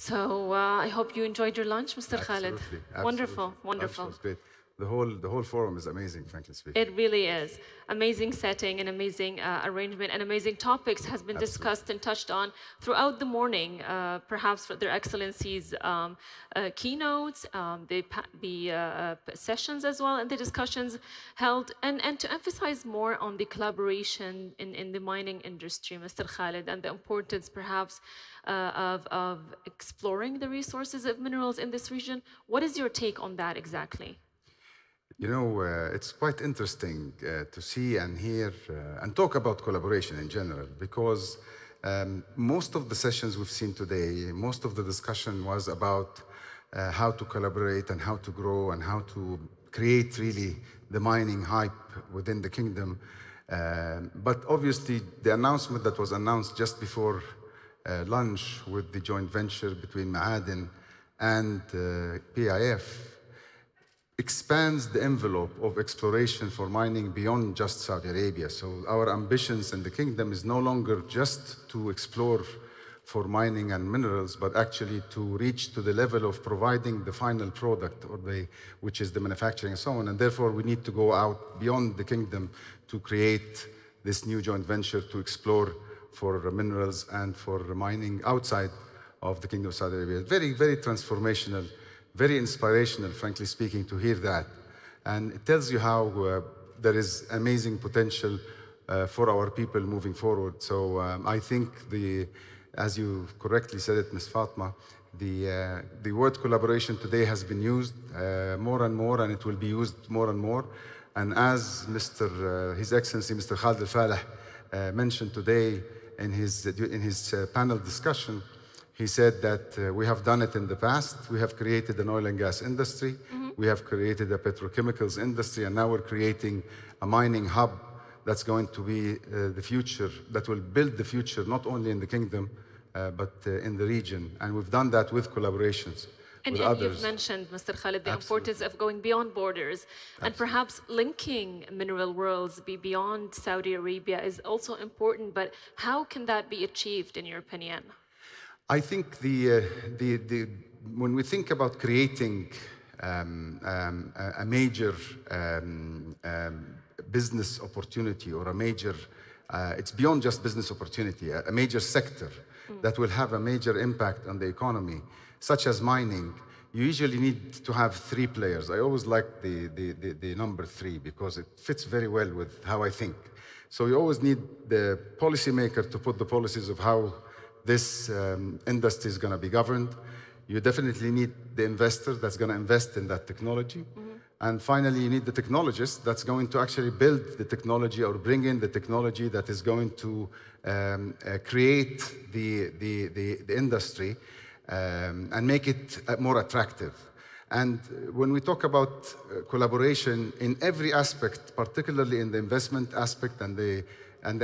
I hope you enjoyed your lunch, Mr. Khalid. Absolutely, Wonderful, absolutely. Lunch wonderful. was great. The whole forum is amazing, frankly speaking. It really is. Amazing setting and amazing arrangement and amazing topics has been Absolutely. discussed and touched on throughout the morning, perhaps for Their Excellencies' keynotes, the sessions as well, and the discussions held, and to emphasize more on the collaboration in the mining industry, Mr. Khalid, and the importance perhaps of exploring the resources of minerals in this region. What is your take on that exactly? You know, it's quite interesting to see and hear and talk about collaboration in general because most of the sessions we've seen today, most of the discussion was about how to collaborate and how to grow and how to create really the mining hype within the kingdom. But obviously, the announcement that was announced just before lunch with the joint venture between Ma'aden and PIF expands the envelope of exploration for mining beyond just Saudi Arabia. So our ambitions in the kingdom is no longer just to explore for mining and minerals, but actually to reach to the level of providing the final product, which is the manufacturing and so on. And therefore, we need to go out beyond the kingdom to create this new joint venture to explore for minerals and for mining outside of the Kingdom of Saudi Arabia. Very, very transformational, very inspirational, frankly speaking, to hear that. And it tells you how there is amazing potential for our people moving forward. So I think as you correctly said it, Ms. Fatma, the word collaboration today has been used more and more, and it will be used more and more. And as His Excellency Mr. Khalid Al-Faleh mentioned today in his panel discussion, he said that we have done it in the past. We have created an oil and gas industry. We have created a petrochemicals industry, and now we're creating a mining hub that's going to be the future, that will build the future, not only in the kingdom, but in the region. And we've done that with collaborations with And others. you've mentioned, Mr. Khalid, the Absolutely. importance of going beyond borders and perhaps linking mineral worlds beyond Saudi Arabia is also important, but how can that be achieved in your opinion? I think when we think about creating a major business opportunity or a major, it's beyond just business opportunity, a major sector that will have a major impact on the economy, such as mining, you usually need to have three players. I always like the number three because it fits very well with how I think. So you always need the policymaker to put the policies of how this industry is going to be governed. You definitely need the investor that's going to invest in that technology. And finally, you need the technologist that's going to actually build the technology or bring in the technology that is going to create the industry and make it more attractive. And when we talk about collaboration in every aspect, particularly in the investment aspect and the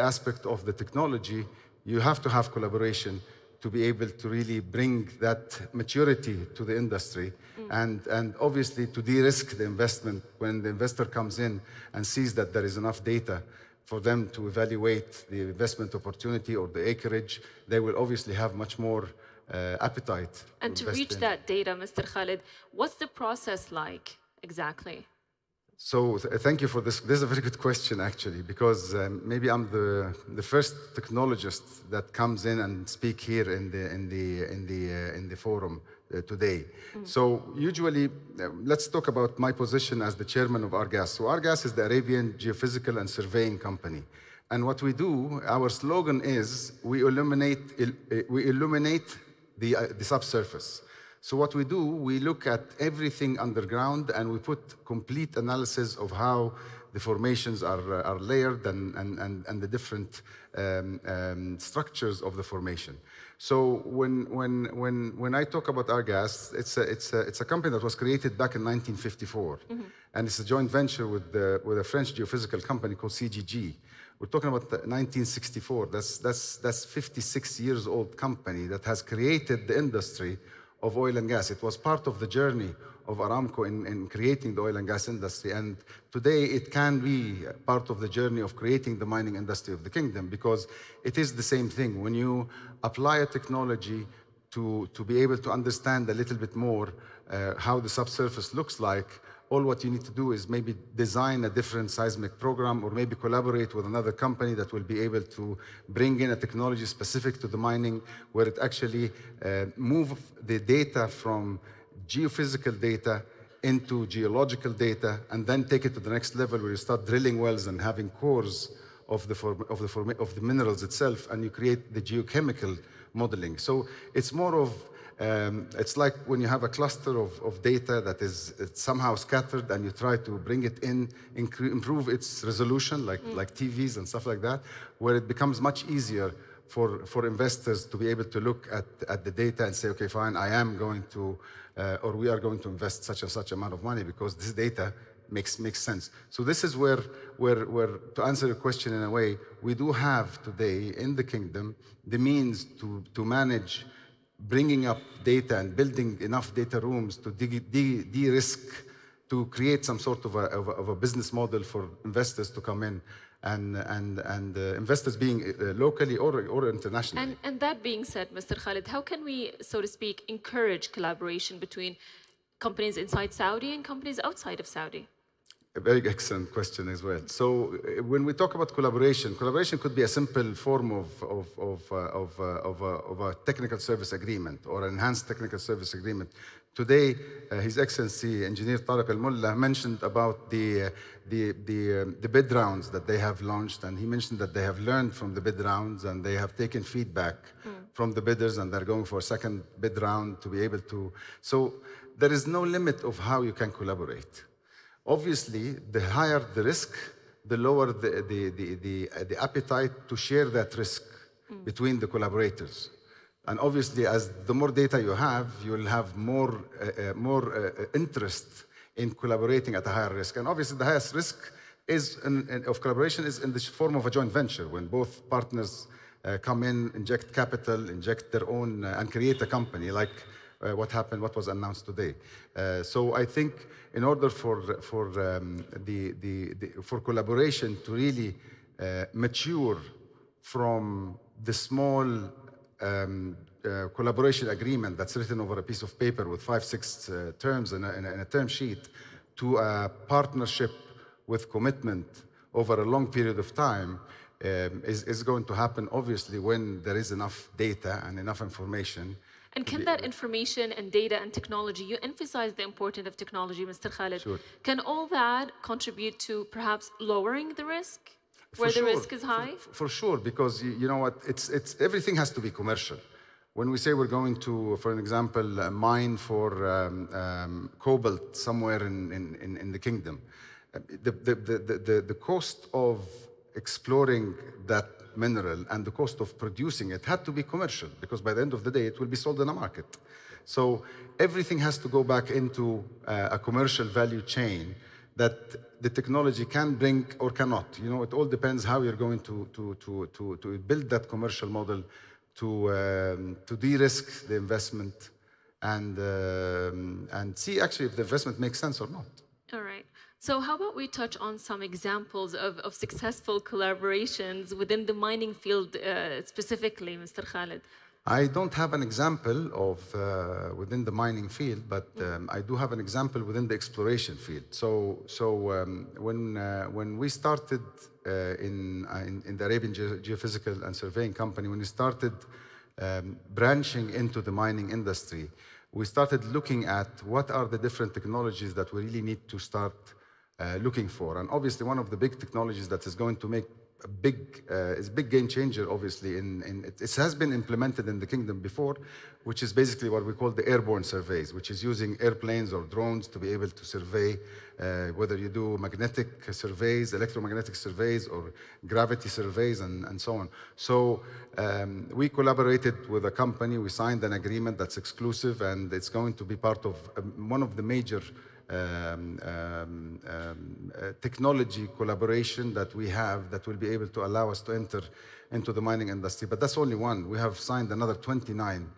aspect of the technology, you have to have collaboration to be able to really bring that maturity to the industry and obviously to de-risk the investment when the investor comes in and sees that there is enough data for them to evaluate the investment opportunity or the acreage, they will obviously have much more appetite. And to reach that data, Mr. Khalid, what's the process like exactly? So thank you for this. This is a very good question, actually, because maybe I'm the first technologist that comes in and speak here in the forum today. So usually, let's talk about my position as the chairman of Argas. So Argas is the Arabian Geophysical and Surveying Company, and what we do, our slogan is we illuminate the subsurface. So what we do, we look at everything underground and we put complete analysis of how the formations are layered and the different structures of the formation. So when I talk about Argas, it's a company that was created back in 1954, and it's a joint venture with a French geophysical company called CGG. We're talking about 1964. That's 56 years old company that has created the industry of oil and gas. It was part of the journey of Aramco in creating the oil and gas industry. And today it can be part of the journey of creating the mining industry of the kingdom because it is the same thing. When you apply a technology to be able to understand a little bit more how the subsurface looks like, all what you need to do is maybe design a different seismic program or maybe collaborate with another company that will be able to bring in a technology specific to the mining where it actually move the data from geophysical data into geological data and then take it to the next level where you start drilling wells and having cores of the minerals itself, and you create the geochemical modeling. So it's more of it's like when you have a cluster of data that is somehow scattered and you try to bring it in, improve its resolution, like TVs and stuff like that, where it becomes much easier for investors to be able to look at the data and say, okay, fine, I am going to, or we are going to invest such and such amount of money because this data makes sense. So this is where, to answer your question in a way, we do have today in the kingdom the means to manage bringing up data and building enough data rooms to de-risk, to create some sort of a business model for investors to come in, and investors being locally or internationally. And that being said, Mr. Khalid, how can we, so to speak, encourage collaboration between companies inside Saudi and companies outside of Saudi? A very excellent question as well. So when we talk about collaboration could be a simple form of a technical service agreement or an enhanced technical service agreement. Today, His Excellency Engineer Tariq Al-Mullah mentioned about the bid rounds that they have launched, and he mentioned that they have learned from the bid rounds and they have taken feedback from the bidders, and they're going for a second bid round to be able to. So there is no limit of how you can collaborate. Obviously, the higher the risk, the lower the appetite to share that risk between the collaborators. And obviously, as the more data you have, you'll have more interest in collaborating at a higher risk. And obviously, the highest risk of collaboration is in the form of a joint venture, when both partners come in, inject capital, inject their own, and create a company like what was announced today. So I think in order for collaboration to really mature from the small collaboration agreement that's written over a piece of paper with 5-6 terms in a term sheet to a partnership with commitment over a long period of time is going to happen, obviously, when there is enough data and enough information. And can that information and data and technology, you emphasize the importance of technology, Mr. Khalid. Sure. Can all that contribute to perhaps lowering the risk where the risk is high? For sure, because you know what, it's everything has to be commercial. When we say we're going to, for an example, mine for cobalt somewhere in the kingdom, the cost of exploring that mineral and the cost of producing it had to be commercial, because by the end of the day it will be sold in a market. So everything has to go back into a commercial value chain that the technology can bring or cannot. You know, it all depends how you're going to build that commercial model to de-risk the investment and see actually if the investment makes sense or not. All right. So how about we touch on some examples of successful collaborations within the mining field specifically, Mr. Khalid? I don't have an example of within the mining field, but I do have an example within the exploration field. So when we started in the Arabian Geophysical and Surveying Company, when we started branching into the mining industry, we started looking at what are the different technologies that we really need to start looking for. And obviously one of the big technologies that is going to make a big game changer, obviously, it has been implemented in the kingdom before, which is basically what we call the airborne surveys, which is using airplanes or drones to be able to survey, whether you do magnetic surveys, electromagnetic surveys, or gravity surveys, and so on. So we collaborated with a company, we signed an agreement that's exclusive, and it's going to be part of one of the major technology collaboration that we have that will be able to allow us to enter into the mining industry. But that's only one. We have signed another 29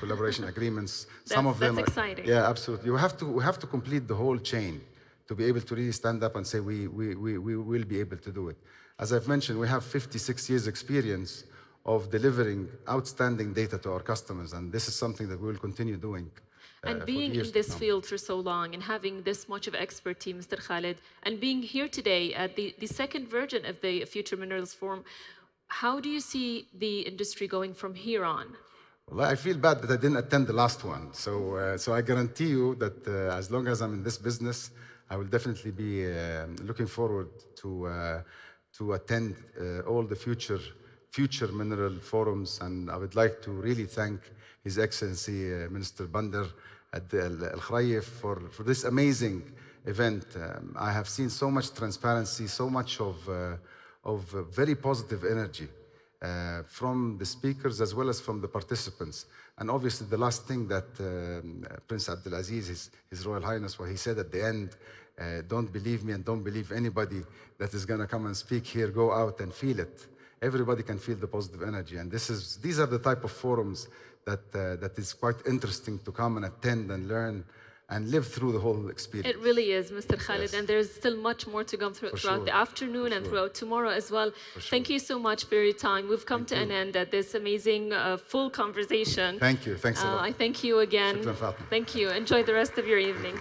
collaboration agreements. Some of them that's exciting. Yeah, absolutely. We have to complete the whole chain to be able to really stand up and say we will be able to do it. As I've mentioned, we have 56 years experience of delivering outstanding data to our customers. And this is something that we will continue doing. And being in this field for so long and having this much of expertise, Mr. Khalid, and being here today at the second version of the Future Minerals Forum, how do you see the industry going from here on? Well, I feel bad that I didn't attend the last one. So I guarantee you that as long as I'm in this business, I will definitely be looking forward to attend all the future mineral forums. And I would like to really thank His Excellency Minister Bandar Al-Khrayef for this amazing event. I have seen so much transparency, so much of very positive energy from the speakers as well as from the participants. And obviously the last thing that Prince Abdulaziz, His Royal Highness, what he said at the end, don't believe me and don't believe anybody that is going to come and speak here, go out and feel it. Everybody can feel the positive energy. And these are the type of forums that is quite interesting to come and attend and learn and live through the whole experience. It really is, Mr. Khalid, Yes. And there's still much more to come throughout the afternoon and throughout tomorrow as well. Thank you so much for your time. We've come to an end at this amazing full conversation. Thank you. Thanks a lot. I thank you again. Shukran, Fatima. Thank you. Enjoy the rest of your evening.